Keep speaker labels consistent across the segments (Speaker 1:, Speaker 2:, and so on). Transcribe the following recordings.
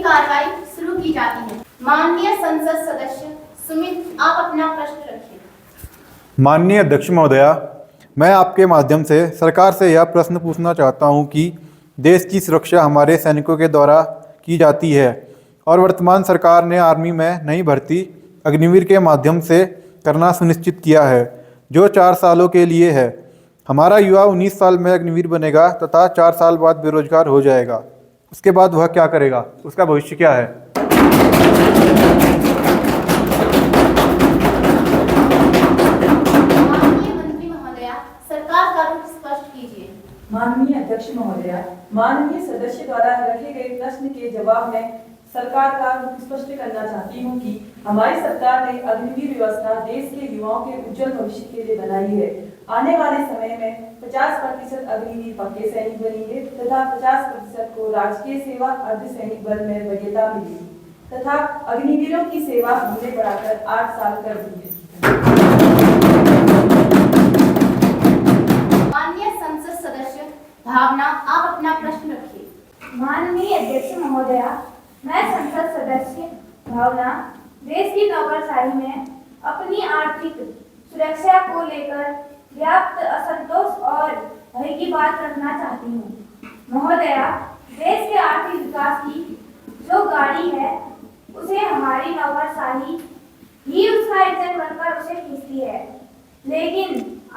Speaker 1: कार्रवाई शुरू की जाती है। माननीय संसद सदस्य सुमित, आप अपना प्रश्न रखिए।
Speaker 2: माननीय अध्यक्ष महोदया, मैं आपके माध्यम से सरकार से यह प्रश्न पूछना चाहता हूं कि देश की सुरक्षा हमारे सैनिकों के द्वारा की जाती है और वर्तमान सरकार ने आर्मी में नई भर्ती अग्निवीर के माध्यम से करना सुनिश्चित किया है, जो 4 सालों के लिए है। हमारा युवा 19 साल में अग्निवीर बनेगा तथा 4 साल बाद बेरोजगार हो जाएगा। उसके बाद वह क्या करेगा? उसका भविष्य क्या है?
Speaker 1: माननीय मंत्री महोदया, सरकार का रुख स्पष्ट कीजिए।
Speaker 3: माननीय अध्यक्ष महोदया, माननीय सदस्य द्वारा रखे गए प्रश्न के जवाब में सरकार का रुख स्पष्ट करना चाहती हूँ कि हमारी सरकार ने अग्निवीर व्यवस्था देश के युवाओं के उज्जवल भविष्य के लिए बनाई है। आने वाले समय में 50% अग्निवीर पक्के सैनिक बनेंगे तथा 50% को राजकीय सेवा अर्धसैनिक बल में वरीयता मिलेगी तथा अग्निवीरों की सेवा हमने बढ़ाकर 8 साल कर दी है।
Speaker 1: माननीय संसद सदस्य भावना, आप अपना प्रश्न रखिए।
Speaker 4: माननीय अध्यक्ष महोदया, मैं संसद सदस्य भावना देश की नौकरशाही में अपनी आर्थिक सुरक्षा को लेकर व्याप्त असंतोष और भय की बात रखना चाहती हूँ। महोदया, देश के आर्थिक विकास की जो गाड़ी है उसे हमारी नौकरशाही ही उसका इंजन बनकर उसे खींचती है, लेकिन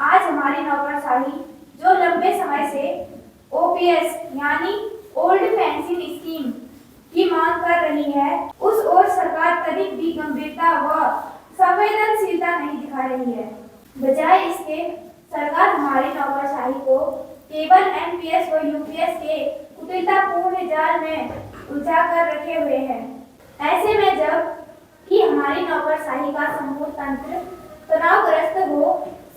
Speaker 4: आज हमारी नौकरशाही जो लंबे समय से ओपीएस यानी ओल्ड पेंशन स्कीम की मांग कर रही है, उस ओर सरकार तनिक भी गंभीरता व संवेदनशीलता नहीं दिखा रही है। बजाय इसके सरकार हमारी नौकरशाही को केवल एमपीएस व यूपीएस के कुटिलतापूर्ण जाल में उलझा कर रखे हुए है। ऐसे में जब कि हमारी नौकरशाही का संपूर्ण तंत्र तनावग्रस्त हो,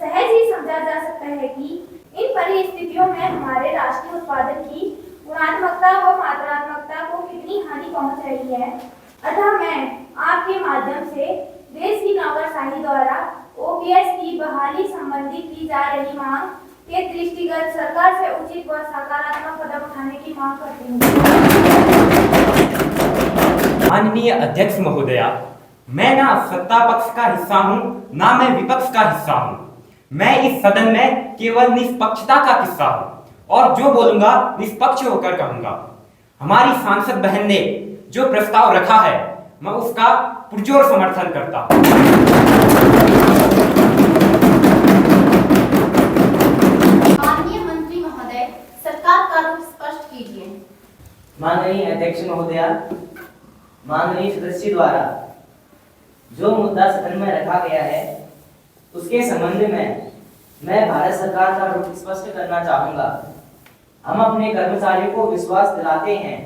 Speaker 4: सहज ही समझा जा सकता है कि इन परिस्थितियों में हमारे राष्ट्रीय उत्पादन की गुणात्मकता व मात्रात्मकता को कितनी हानि पहुंच रही है। अतः मैं आपके माध्यम से देश की नौकरशाही द्वारा ओपीएस की बहाली संबंधी की जा रही मांग के दृष्टिगत सरकार से उचित व सकारात्मक कदम उठाने की मांग करती हूँ।
Speaker 5: माननीय अध्यक्ष महोदया, मैं ना सत्ता पक्ष का हिस्सा हूँ ना मैं विपक्ष का हिस्सा हूँ। मैं इस सदन में केवल निष्पक्षता का किस्सा हूँ और जो बोलूंगा निष्पक्ष होकर कहूंगा। हमारी सांसद बहन ने जो प्रस्ताव रखा है मैं उसका पुरजोर समर्थन करता हूँ।
Speaker 1: माननीय मंत्री महोदय, सरकार का रुख स्पष्ट कीजिए।
Speaker 6: माननीय अध्यक्ष महोदया, माननीय सदस्य द्वारा जो मुद्दा सदन में रखा गया है उसके संबंध में मैं भारत सरकार का रुख स्पष्ट करना चाहूंगा। हम अपने कर्मचारियों को विश्वास दिलाते हैं,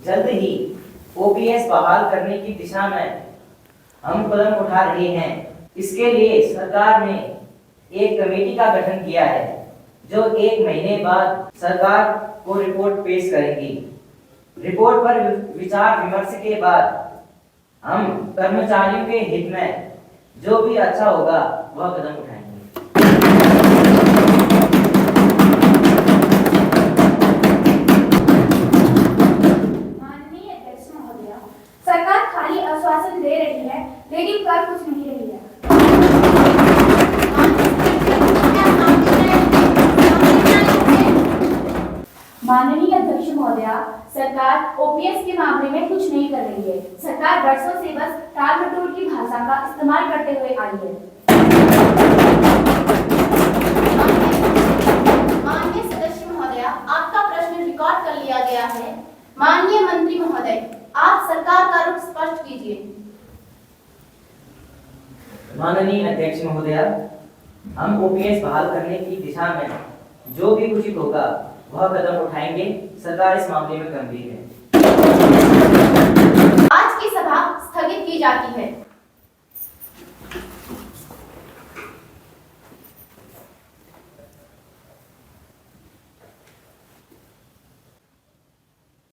Speaker 6: जल्द ही ओपीएस बहाल करने की दिशा में हम कदम उठा रहे हैं। इसके लिए सरकार ने एक कमेटी का गठन किया है जो 1 महीने बाद सरकार को रिपोर्ट पेश करेगी। रिपोर्ट पर विचार विमर्श के बाद हम कर्मचारियों के हित में जो भी अच्छा होगा वह कदम उठाएंगे।
Speaker 4: माननीय अध्यक्ष महोदया, सरकार खाली आश्वासन दे रही है लेकिन कर कुछ नहीं रही है।
Speaker 7: माननीय अध्यक्ष महोदया, सरकार ओपीएस के मामले में कुछ नहीं कर रही है। सरकार वर्षों से बस टाल मटोल की भाषा का इस्तेमाल करते हुए आई है।
Speaker 1: माननीय सदस्य महोदया, आपका प्रश्न रिकॉर्ड कर लिया गया है। माननीय मंत्री महोदय, आप सरकार का रुख स्पष्ट कीजिए।
Speaker 6: माननीय अध्यक्ष महोदया, हम ओपीएस बहाल करने की दिशा में जो भी उचित होगा वह कदम उठाएंगे। सरकार इस मामले में गंभीर है।
Speaker 1: आज की सभा स्थगित की जाती है।